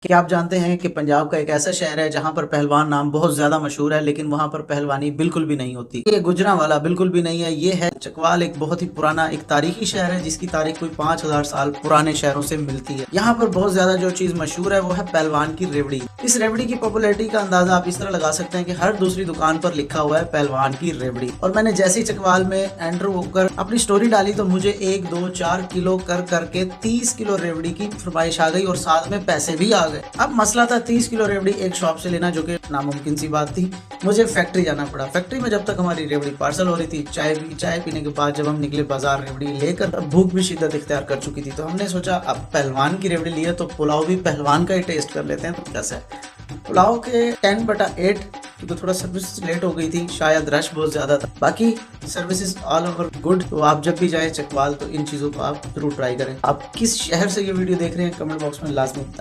क्या आप जानते हैं कि पंजाब का एक ऐसा शहर है जहां पर पहलवान नाम बहुत ज्यादा मशहूर है, लेकिन वहां पर पहलवानी बिल्कुल भी नहीं होती। ये गुजरांवाला बिल्कुल भी नहीं है। ये है चकवाल, एक बहुत ही पुराना एक तारीखी शहर है जिसकी तारीख कोई 5000 साल पुराने शहरों से मिलती है। यहाँ पर बहुत ज्यादा जो चीज मशहूर है वो है पहलवान की रेवड़ी। इस रेवड़ी की पॉपुलैरिटी का अंदाजा आप इस तरह लगा सकते हैं कि हर दूसरी दुकान पर लिखा हुआ है पहलवान की रेवड़ी। और मैंने जैसे ही चकवाल में एंटर होकर अपनी स्टोरी डाली तो मुझे 1 2 4 किलो कर करके 30 किलो रेवड़ी की फरमाइश आ गई और साथ में पैसे भी आ गए। अब मसला था 30 किलो रेवड़ी एक शॉप से लेना, जो कि नामुमकिन सी बात थी। मुझे फैक्ट्री जाना पड़ा। फैक्ट्री में जब तक हमारी रेवड़ी पार्सल हो रही थी, चाय पीने के बाद जब हम निकले बाजार रेवड़ी लेकर, तब भूख भी शिद्दत इख्तियार कर चुकी थी। तो हमने सोचा अब पहलवान की रेवड़ी लिए तो पुलाव भी पहलवान का ही टेस्ट कर लेते हैं। तो कैसा है पुलाव के 10/8, तो थोड़ा सर्विस लेट हो गई थी, शायद रश बहुत ज्यादा था। बाकी सर्विसेज ऑल ओवर गुड। तो आप जब भी जाए चकवाल तो इन चीजों को आप जरूर ट्राई करें। आप किस शहर से ये वीडियो देख रहे हैं कमेंट बॉक्स में लाजमी बताएं।